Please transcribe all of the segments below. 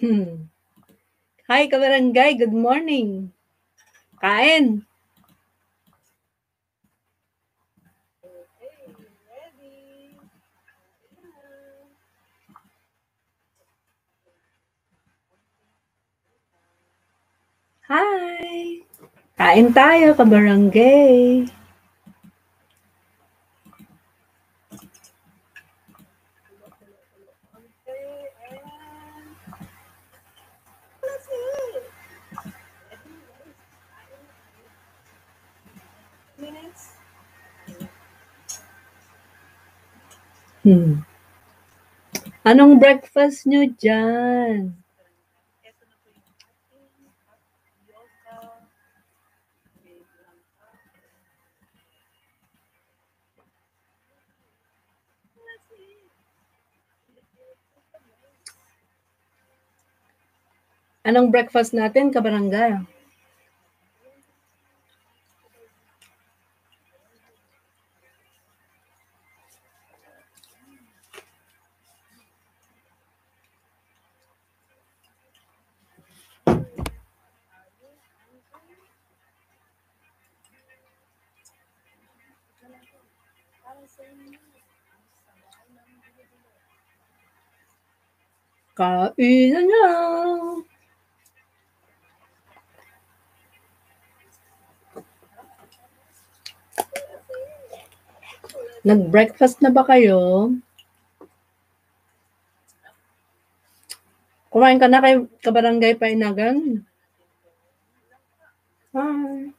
Hi, kabarangay. Good morning. Kain. Hi. Kain tayo, kabarangay. Anong breakfast nyo dyan? Anong breakfast natin, kabarangay? Kainan na. Nag-breakfast na ba kayo? Kumain ka na kay kabarangay Painagan? Hi.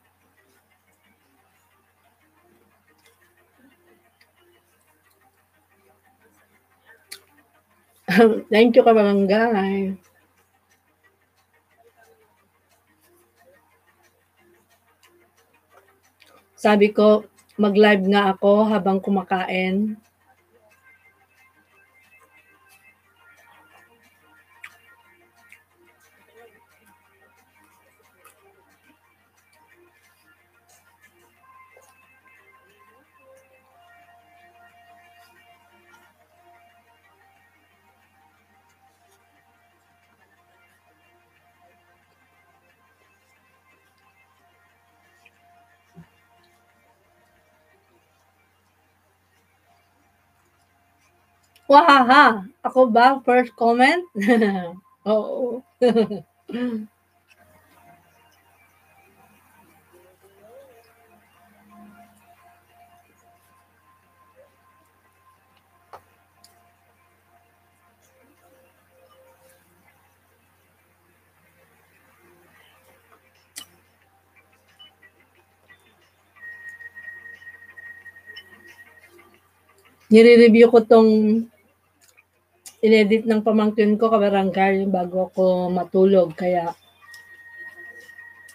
Thank you, kabarangay. Sabi ko, mag-live nga ako habang kumakain. Wahaha! Ako ba? First comment? Oo. Nire-review ko tong inedit ng pamangkin ko, kabarangay, bago ako matulog. Kaya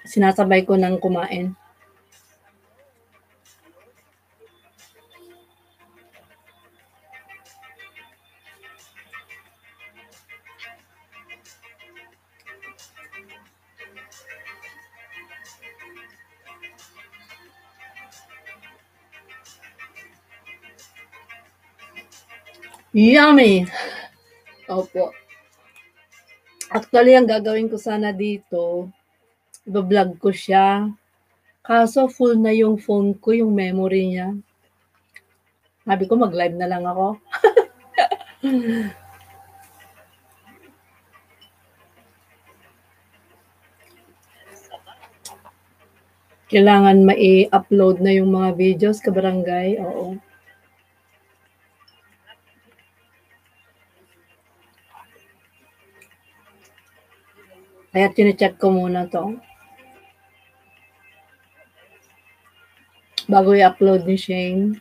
sinasabay ko ng kumain. Yummy! Opo. Actually, ang gagawin ko sana dito, i-vlog ko siya. Kaso full na yung phone ko, yung memory niya. Sabi ko, mag-live na lang ako. Kailangan mai-upload na yung mga videos, kabarangay. Oo. Kaya chinecheck ko muna to. Bago i-upload ni Shane.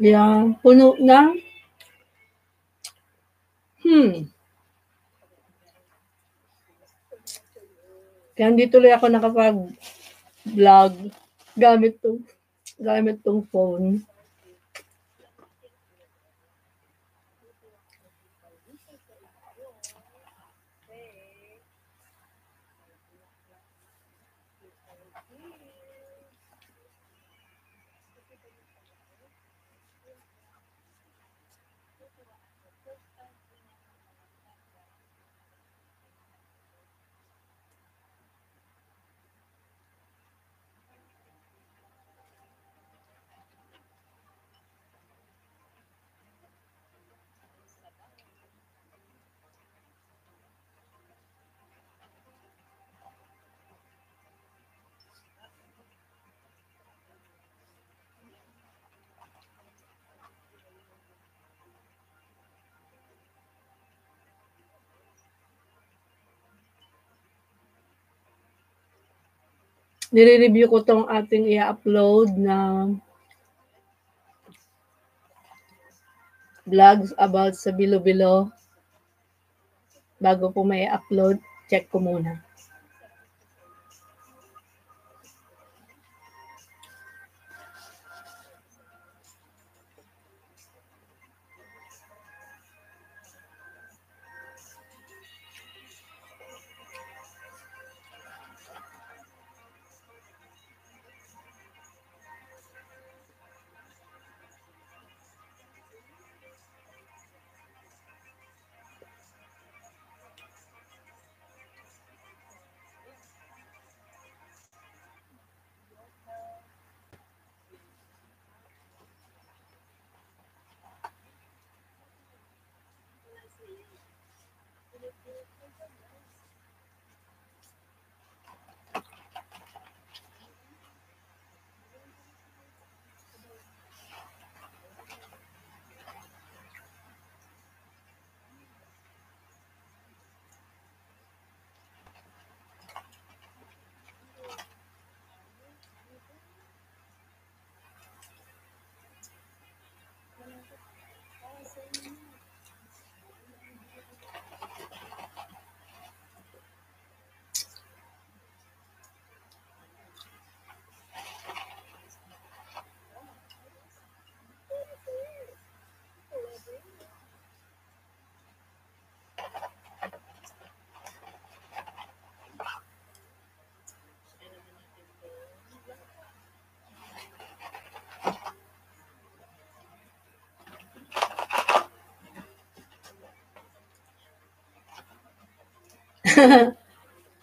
Yeah, puno na. Kaya hindi tuloy ako nakapag-vlog gamit 'tong phone. Nire-review ko 'tong ating i-upload na vlogs about sa Bilo-Bilo. Bago po may upload, check ko muna.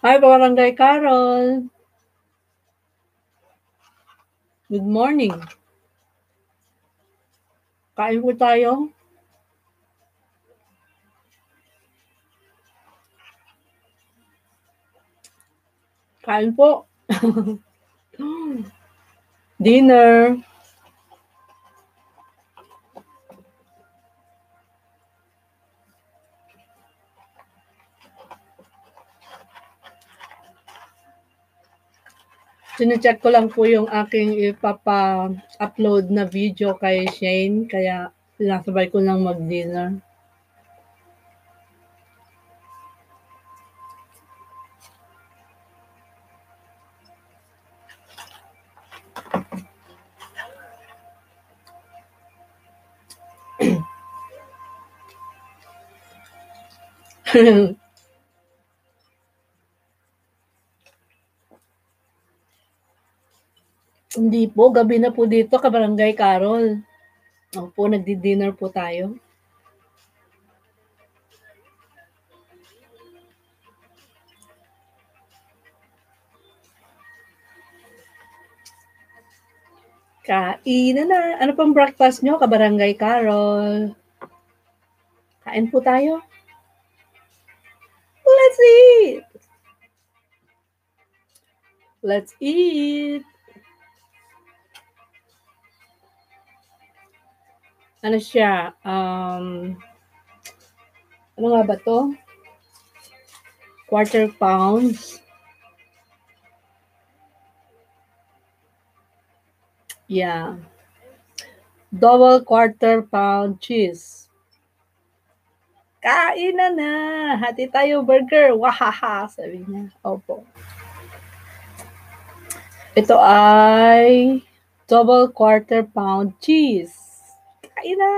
Hi, Barangay Carol. Good morning. Kain po tayo. Kain po. Dinner. Chine-check ko lang po yung aking ipapa-upload na video kay Shane, kaya sinasabay ko lang mag-dinner. Hindi po, gabi na po dito, Kabarangay Carol. Opo, nagdi-dinner po tayo. Kainan na. Ano pang breakfast nyo, Kabarangay Carol? Kain po tayo. Let's eat! Let's eat! Ano siya? Ano nga ba to? Quarter pounds. Yeah. Double quarter pound cheese. Kainan na! Hati tayo burger. Wahaha! Sabi niya. Opo. Ito ay double quarter pound cheese. Kain na!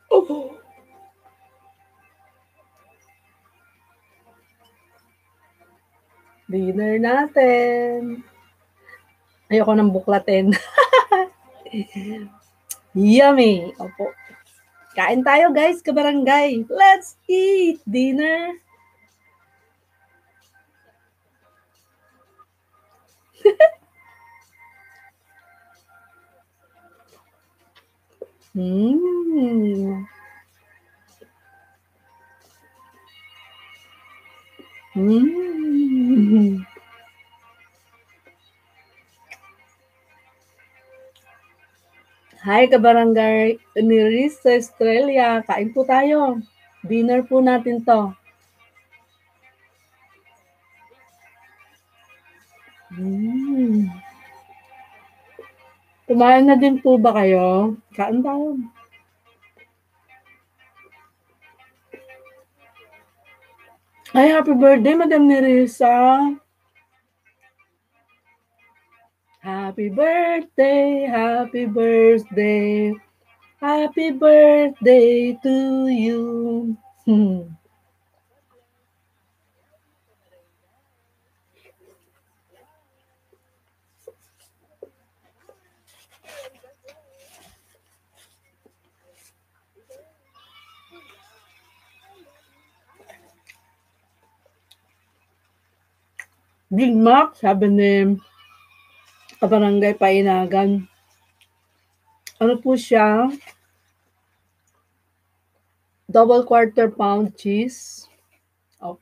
Oh. Dinner natin. Ayoko ng buklatin. Yummy! Opo. Kain tayo guys, kabarangay. Let's eat dinner. Mm. Mm. Hi kabarangay ni Riz sa Australia. Kain po tayo. Dinner po natin to. Mm. Kumain na din po ba kayo? Kain tayo. Ay, happy birthday, Madam Nerissa. Happy birthday, happy birthday. Happy birthday to you. Big Mac, sabi ni Kabarangay Painagan. Ano po siya? Double quarter pound cheese. Oh.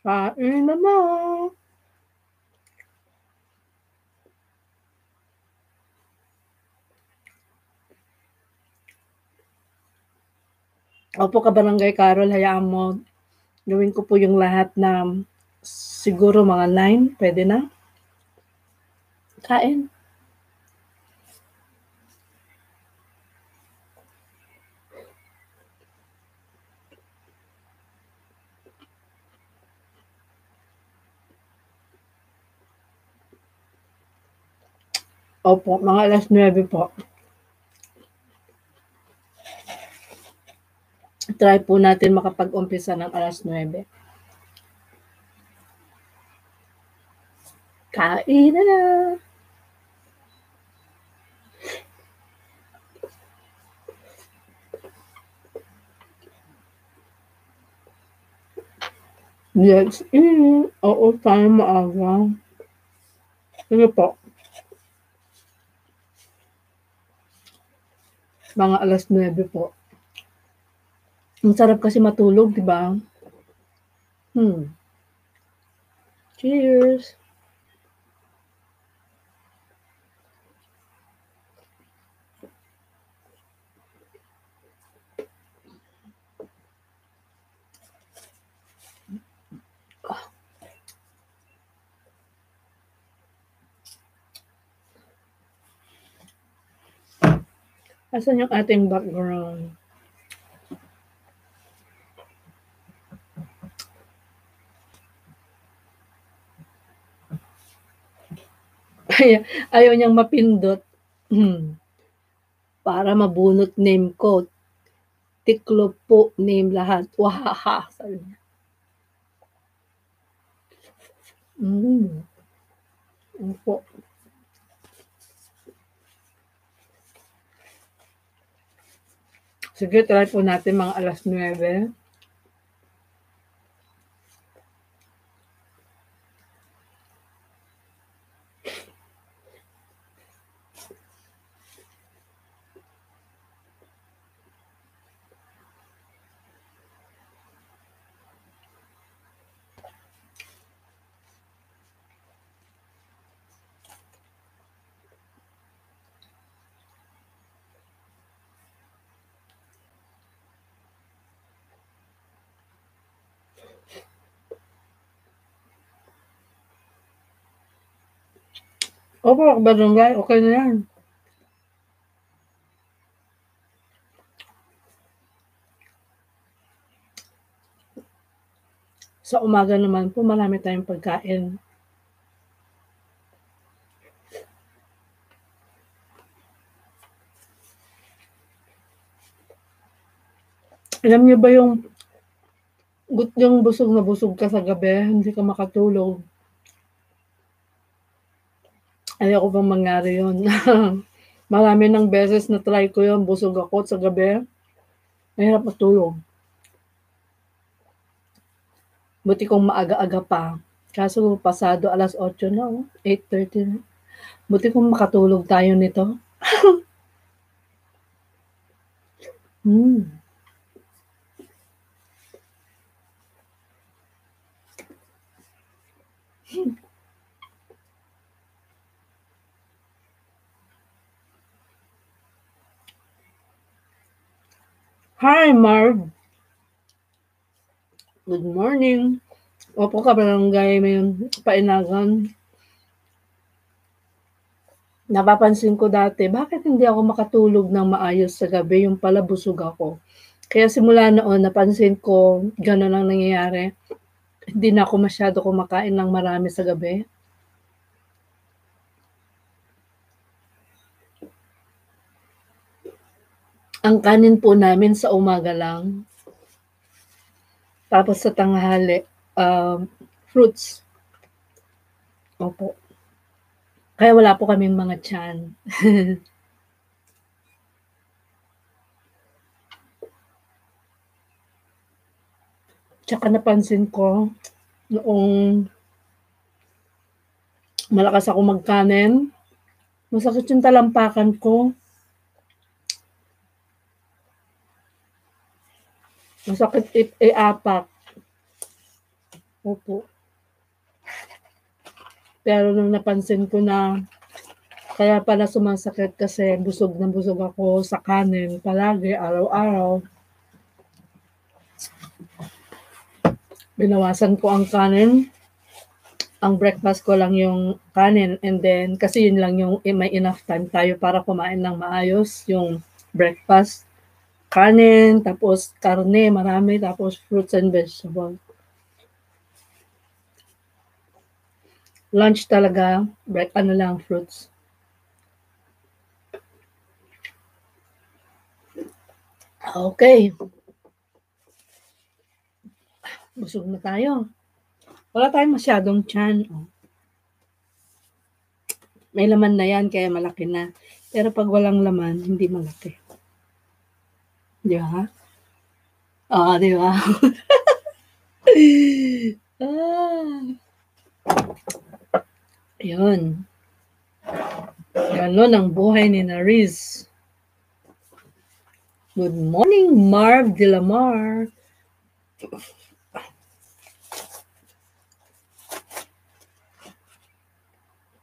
Kain na na. Opo, Kabarangay Carol, hayaan mo. Gawin ko po yung lahat na siguro mga 9. Pwede na? Kain. Opo, mga alas 9 po. Try po natin makapag-umpisa ng alas 9. Kain na na. Yes, oo, tayo maaga. Sige po. Mga alas 9 po. Ang sarap kasi matulog, di ba? Cheers! Asan yung ating background? Ayaw niyang mapindot. Para mabunot name ko. Tiklop po name lahat. Wahaha, sabi niya. Opo. Sige, try po natin mga alas 9. Opo, barangay, okey na 'yan. Sa umaga naman po marami tayong pagkain. Alam niyo ba yung busog na busog ka sa gabi, hindi ka makatulog. Ayoko pang mangyari yun. Marami ng beses na-try ko yun, busog ako sa gabi, mahirap matulog. Buti kung maaga-aga pa, kaso pasado 8:00 na, 8:30 na. Buti kung makatulog tayo nito. Hmm. Hi, Marv. Good morning. Opo, kabarangay may painagan. Napapansin ko dati, bakit hindi ako makatulog ng maayos sa gabi, yung pala busog ako. Kaya simula noon napansin ko gano'n ang nangyayari. Hindi na ako masyado kumakain ng marami sa gabi. Ang kanin po namin sa umaga lang, tapos sa tanghali, fruits. Opo. Kaya wala po kaming mga tiyan. Tsaka napansin ko noong malakas ako magkanin, masakit yung talampakan ko. Masakit iapak. Opo. Pero nung napansin ko na kaya pala sumasakit kasi busog na busog ako sa kanin palagi, araw-araw. Binawasan ko ang kanin. Ang breakfast ko lang yung kanin and then kasi yun lang yung may enough time tayo para kumain ng maayos, yung breakfast. Kanin, tapos karne, marami, tapos fruits and vegetables. Lunch talaga, ano lang, fruits. Okay, busog na tayo. Wala tayong masyadong tiyan. Oh. May laman na yan, kaya malaki na. Pero pag walang laman, hindi malaki. Di ba? Oo, di ba? ah, yun. Ganon ang buhay ni Nariz. Good morning, Marv de la Mar.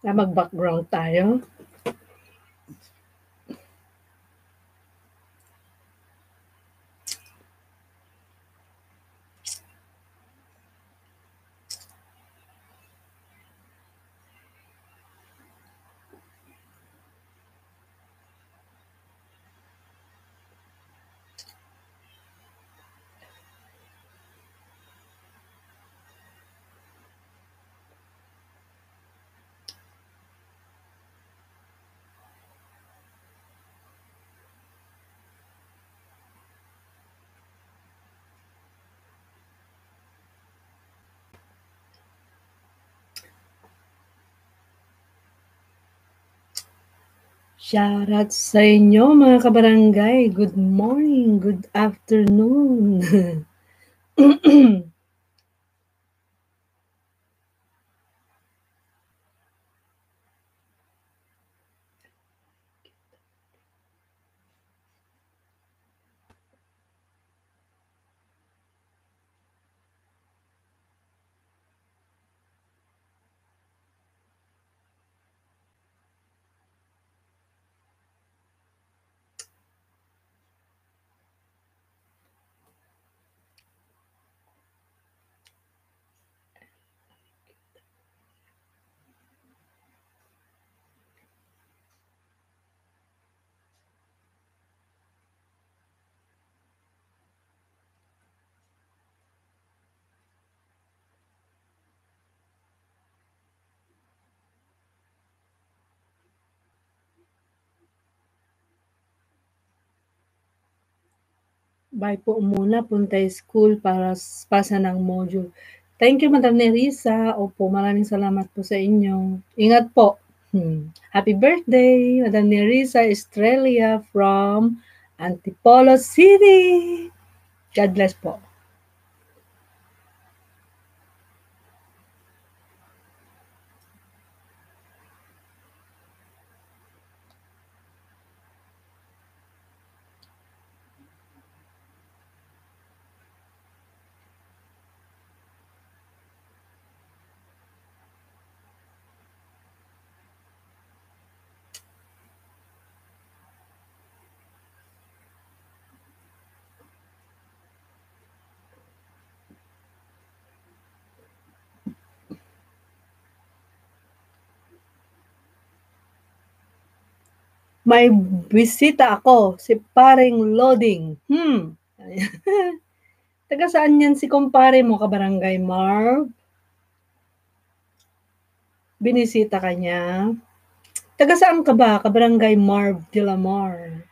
Mag-background tayo. Shoutout sa inyo mga kabarangay. Good morning, good afternoon. Bye po muna, puntay school para pasa ng module. Thank you, Madam Nerissa. Opo, maraming salamat po sa inyo. Ingat po. Happy birthday, Madam Nerissa Estrella from Antipolo City. God bless po. May bisita ako, si Paring Loading. Taga saan yan si kumpare mo, kabarangay Marv? Binisita ka niya? Taga saan ka ba, kabarangay Marv de la Mar?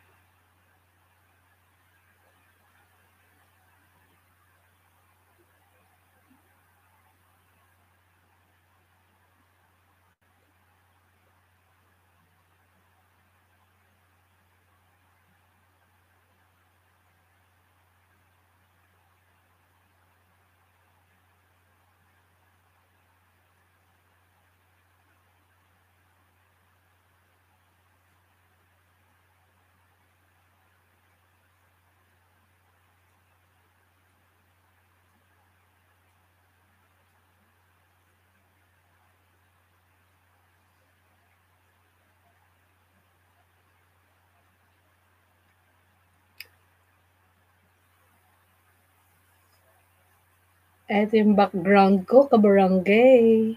Ito yung background ko, kabarangay.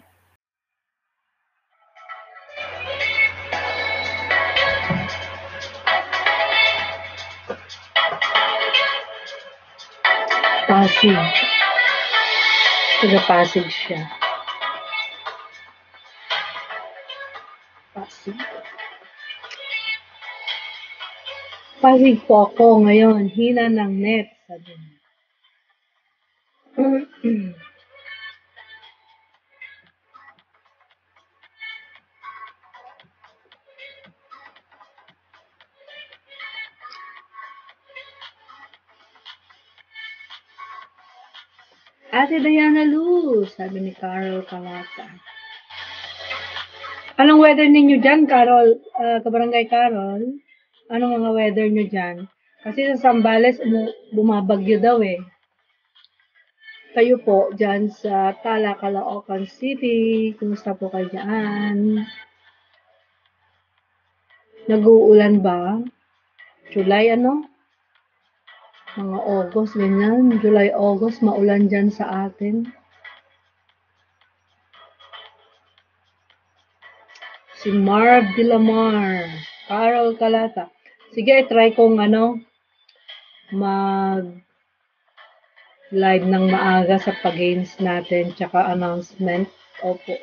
Pasig. Taga-Pasig siya. Pasig. Pasig po ako ngayon. Hina ng net. Sabi niya. Ate Diana Luz, sabi ni Carol Kalata. Anong weather ninyo dyan, Carol? Kabarangay Carol? Anong mga weather nyo dyan? Kasi sa Zambales, bumabagyo daw eh. Kayo po, dyan sa Tala, Caloocan City, kumusta po kayo dyan? Nag-uulan ba? July ano? Mga August, ganyan. July, August, maulan dyan sa atin. Si Marv de la Mar. Carol Kalata. Sige, try kong mag live ng maaga sa pag-games natin tsaka announcement. Opo.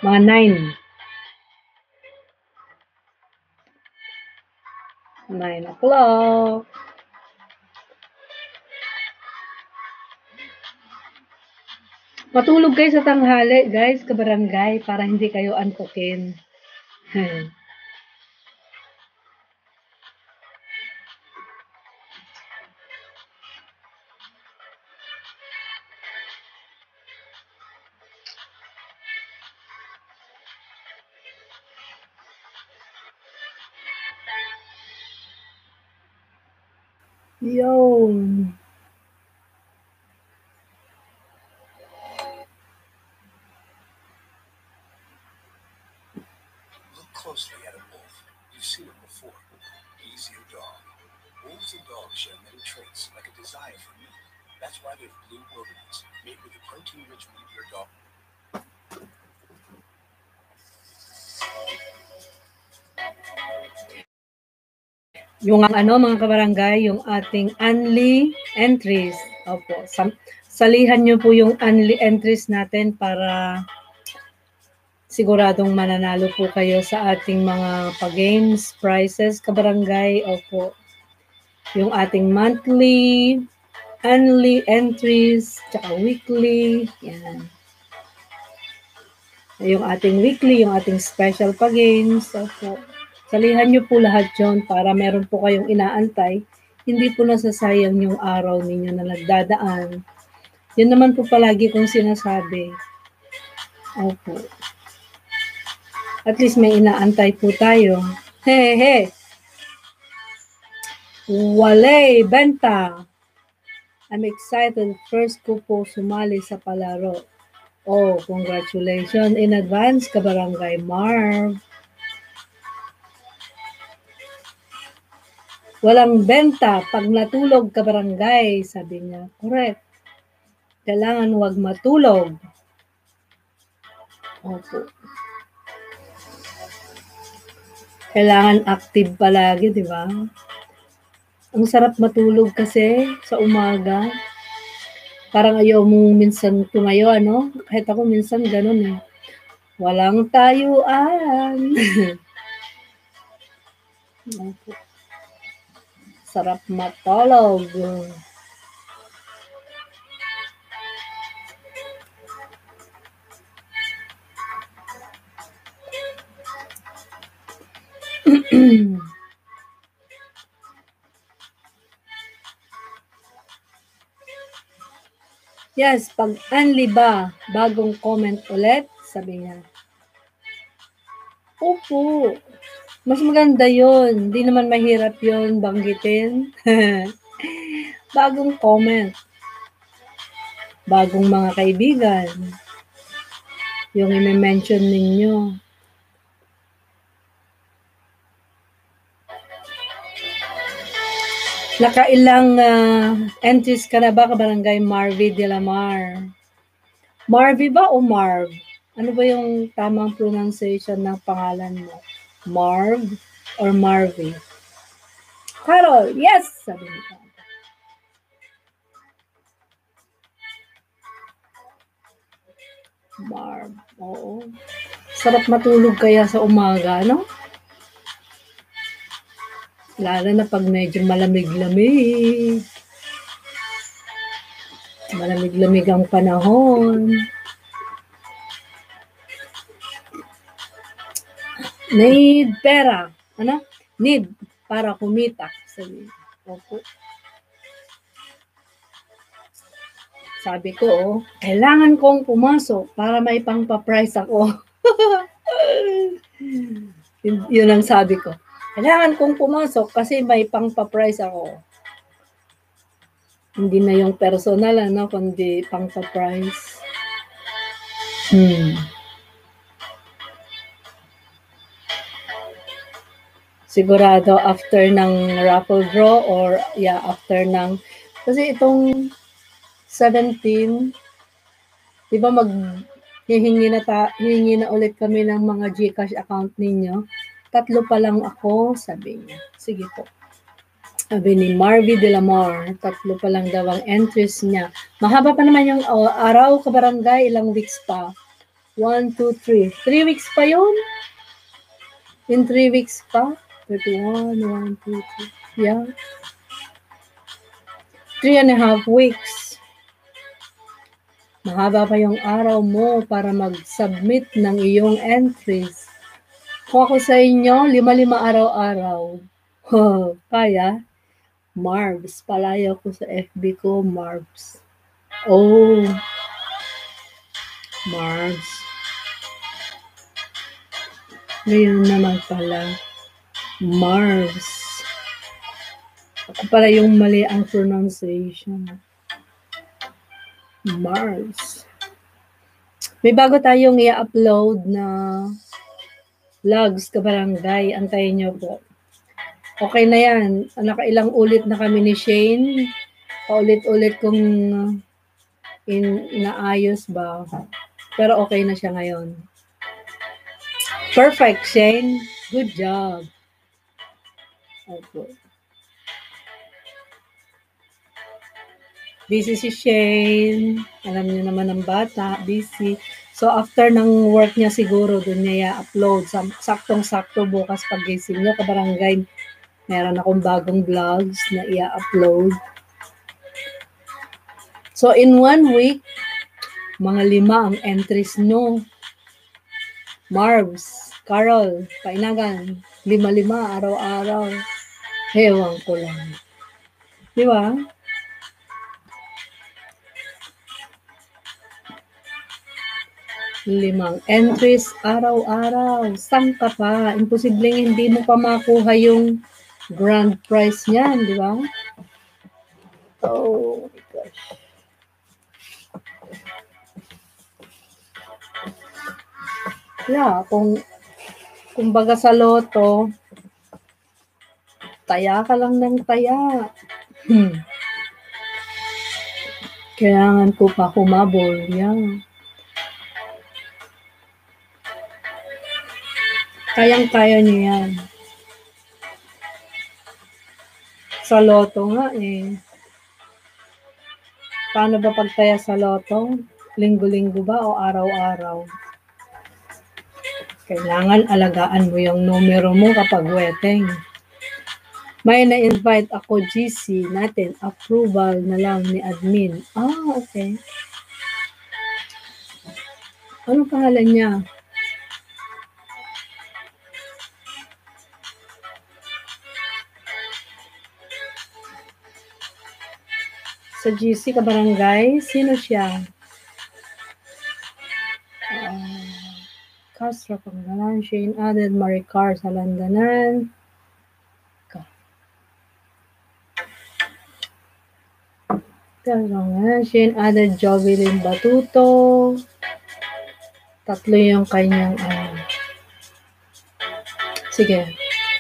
Mga 9 o'clock. Matulog kayo sa tanghali, guys, kabarangay, para hindi kayo antukin. Yun. Look closely at a wolf. You've seen it before. He's your dog. Wolves and dogs share many traits, like a desire for meat. That's why they have Blue Wilderness, made with the protein-rich meat your dog. Yung mga kabarangay, yung ating unli entries. Opo, salihan nyo po yung unli entries natin para Siguradong mananalo po kayo sa ating mga pag-games, prizes, kabarangay. Opo. Yung ating monthly, annually entries, tsaka weekly. Yan. Yung ating weekly, yung ating special pag-games. Opo. Salihan nyo po lahat yon para meron po kayong inaantay. Hindi po nasasayang yung araw ninyo na nagdadaan. Yun naman po palagi kong sinasabi. Opo. At least may inaantay po tayo. He. Wale, benta. I'm excited. First ko po sumali sa palaro. Oh, congratulations in advance, Kabarangay Marv. Walang benta pag natulog, Kabarangay, sabi niya. Correct. Kailangan wag matulog. Opo. Kailangan active palagi, di ba? Ang sarap matulog kasi sa umaga. Parang ayaw mo minsan tumayo, ano? Kahit ako minsan ganun eh. Walang tayuan. Sarap matulog. Yes, pag Anli ba, bagong comment ulit, sabi niya. Opo. Mas maganda yun. Hindi naman mahirap yun banggitin. Bagong comment. Bagong mga kaibigan. Yung i-mention ninyo. Nakailang entries ka na ba, Kabarangay Marvy de la Mar? Marvy ba o Marv? Ano ba yung tamang pronunciation ng pangalan mo? Marv or Marvy? Carol, yes! Sabi niya. Marv, oo. Sarap matulog kaya sa umaga, no? Lalo na pag medyo malamig-lamig. Malamig-lamig ang panahon. Need pera. Ano? Need para kumita. Opo. Sabi ko, kailangan kong pumasok para may pang-price ako. Yun ang sabi ko. Kailangan kong pumasok kasi may pang-price ako. Hindi na yung personal, ano, kundi pang-price. Sigurado after ng raffle draw or after ng kasi itong 17 di ba hihingi na ulit kami ng mga GCash account ninyo. 3 pa lang ako, sabi niya. Sige po. Sabi ni Marvy de la Mar, 3 pa lang daw ang entries niya. Mahaba pa naman yung araw, Kabarangay, ilang weeks pa. 1, 2, 3. 3 weeks pa yun? In 3 weeks pa? 31, 1, 2, 3. Yeah. 3.5 weeks. Mahaba pa yung araw mo para mag-submit ng iyong entries. Kung ako sa inyo, 5 araw-araw. Kaya? Marvs. Palaya ko sa FB ko, Marvs. Oh. Marvs. Ngayon naman pala. Marvs. Ako pala yung mali ang pronunciation. Marvs. May bago tayong i-upload na vlogs, Kabarangay. Antayin nyo po. Okay na yan. Nakailang ulit na kami ni Shane. Paulit-ulit kong inaayos ba. Pero okay na siya ngayon. Perfect, Shane. Good job. Okay. Busy si Shane. Alam niyo naman ang bata. Busy. So, after ng work niya siguro, dun niya i-upload. Saktong-sakto bukas pag-gising niyo, kabarangay, meron akong bagong vlogs na i-upload. So, in 1 week, mga 5 ang entries no. Marbs, Carol, Painagan, 5-5 araw-araw. Hewan ko lang. Di ba? Limang entries araw-araw. Saan ka pa? Imposibleng hindi mo pa makuha yung grand prize niyan, di ba? Oh my gosh. Yeah, kung baga sa loto, taya ka lang ng taya. Kailangan ko pa humabol. Yeah. Kayang-kaya niyo yan. Sa loto nga eh. Paano ba pagtaya sa loto? Linggo-linggo ba o araw-araw? Kailangan alagaan mo yung numero mo kapag weteng. May na-invite ako GC natin. Approval na lang ni admin. Okay. Ano pangalan niya? Sa GC Kabarangay, sino siya? Castro Pangalan, Shane added Maricar sa Landanan. Shane added Jovelyn Batuto. 3 yung kanyang Sige.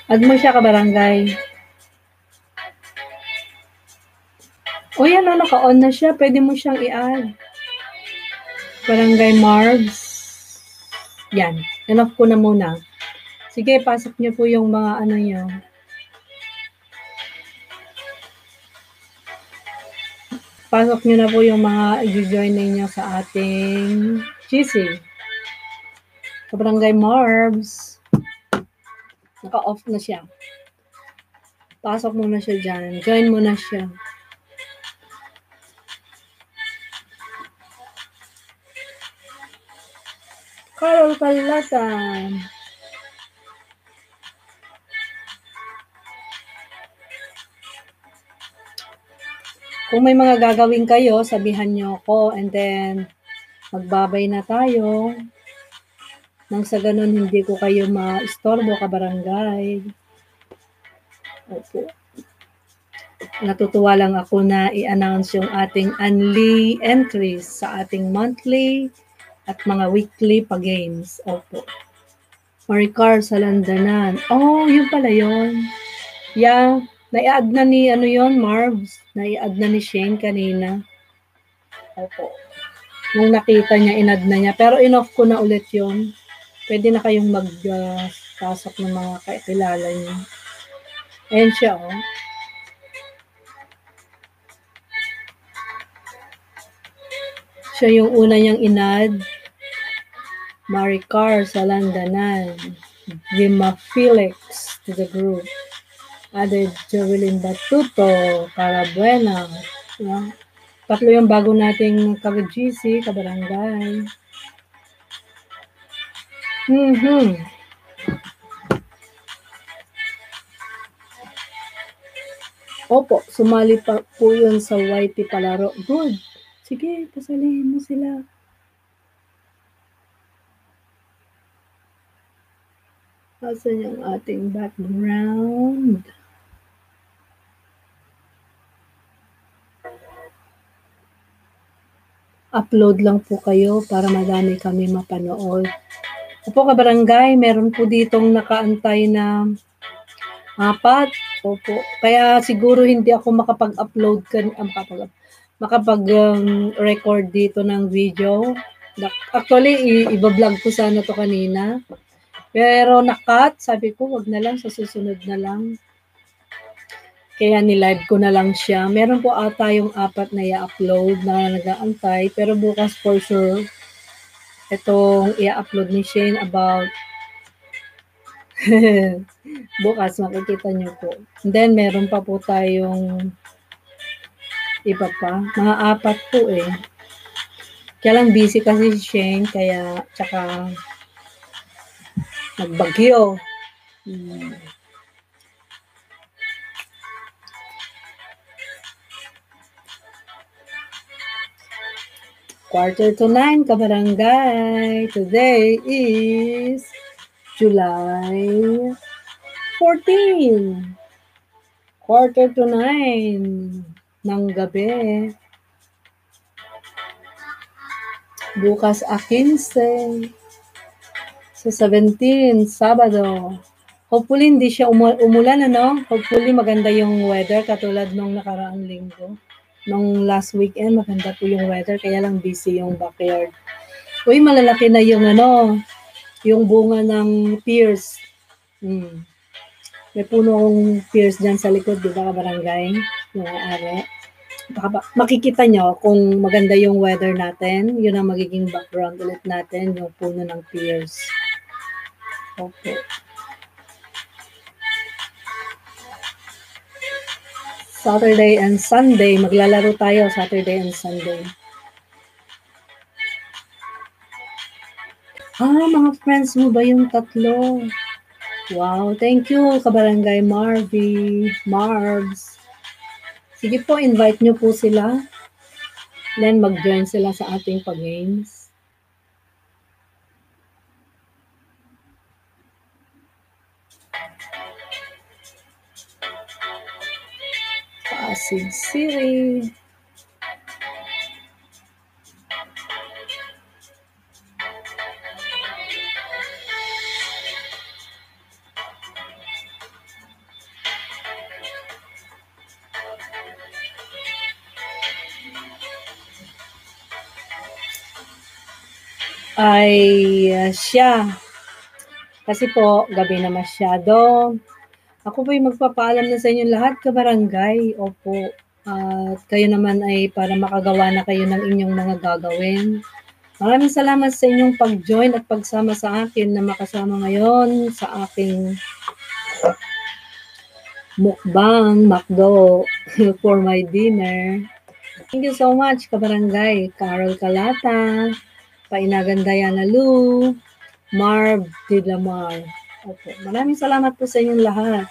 Add mo siya Kabarangay. O yan, naka-on na siya. Pwede mo siyang i-add. Barangay Marbs. Yan. Enough ko na muna. Sige, pasok niyo po yung mga niyo. Pasok niyo na po yung mga i-join ninyo sa ating GC. Barangay Marbs. Naka-off na siya. Pasok mo na siya dyan. Join mo na siya. Carol Kalatan. Kung may mga gagawin kayo, sabihan nyo ako and then magbabay na tayo. Nang sa ganun, hindi ko kayo ma-istorbo Kabarangay. Opo. Natutuwa lang ako na i-announce yung ating only entries sa ating monthly at mga weekly pa-games. Opo. Maricar sa Landanan. Yun pala yun. Yeah. Nai-add na ni Marbs. Nai-add na ni Shane kanina. Opo. Nung nakita niya, in-add na niya. Pero in-off ko na ulit yun. Pwede na kayong mag-pasok ng mga kakilala niyo. Ayan siya, Siya yung una niyang in-add. Maricar sa Landanan. Gima Felix to the group. Added Jovelyn Batuto, Carabuena. Yeah. 3 yung bago nating ka-GC, Kabarangay. Opo, sumali pa po yun sa YT Palaro. Good. Sige, pasalihin mo sila. Asan yung ating background? Upload lang po kayo para madami kami mapanood. Opo, Kabarangay, meron po ditong nakaantay na 4. Opo. Kaya siguro hindi ako makapag-upload makapag-record dito ng video. Actually, i-vlog ko sana to kanina. Pero nakat, sabi ko, wag na lang, sa susunod na lang. Kaya ni-live ko na lang siya. Meron po ata yung 4 na i-upload na nag-aantay. Pero bukas for sure, itong i-upload ni Shane about bukas makikita nyo po. And then meron pa po tayong iba pa. Mga 4 po eh. Kaya lang busy kasi si Shane, kaya tsaka nagbagyo. Quarter to 9, kabarangay. Today is July 14. Quarter to 9 ng gabi. Bukas 15. So 17, Sabado. Hopefully hindi siya umulan, ano? Hopefully maganda yung weather katulad nung nakaraang linggo. Nung last weekend, maganda po yung weather, kaya lang busy yung backyard. Uy, malalaki na yung yung bunga ng pears. May puno akong pears dyan sa likod, di ba, kabarangay? Yung are. Makikita nyo kung maganda yung weather natin, yun ang magiging background ulit natin, yung puno ng pears. Okay. Saturday and Sunday. Maglalaro tayo Saturday and Sunday. Mga friends mo ba yung 3? Wow, thank you, kabarangay Marbs. Sige po, invite nyo po sila. Then mag-join sila sa ating pag-games. Pasig City. Siya. Kasi po, gabi na masyado. Ako po yung magpapaalam na sa inyong lahat, kabarangay. Opo. At kayo naman ay para makagawa na kayo ng inyong mga gagawin. Maraming salamat sa inyong pag-join at pagsama sa akin na makasama ngayon sa aking mukbang, McDo, for my dinner. Thank you so much, kabarangay. Carol Calata, Painagan Diana Lu, Marv Dilamar. Okay. Maraming salamat po sa inyong lahat.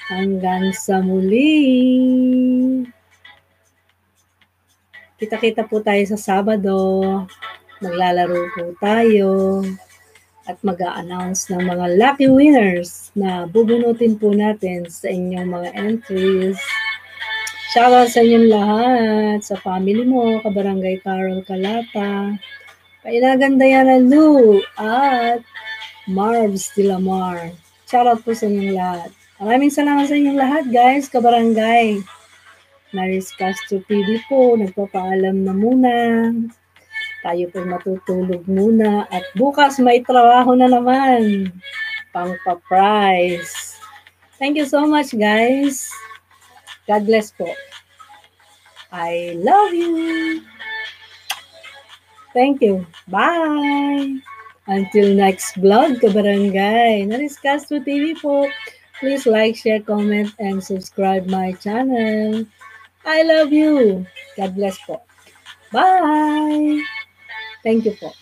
Hanggang sa muli. Kita-kita po tayo sa Sabado. Maglalaro po tayo. At mag-a-announce ng mga lucky winners na bubunutin po natin sa inyong mga entries. Shoutout sa inyong lahat, sa family mo, kabarangay Carol Calata, Painagan Diana Lu, at Marvs Dilamar. Shoutout po sa inyong lahat. Maraming salamat sa inyong lahat, guys, kabarangay. Maris Castro TV po, nagpapaalam na muna. Tayo po matutulog muna. At bukas may trabaho na naman. Pang-pa-prize. Thank you so much, guys. God bless po. I love you. Thank you. Bye. Until next vlog, kabarangay. Maris Castro TV po. Please like, share, comment, and subscribe my channel. I love you. God bless po. Bye. Thank you po.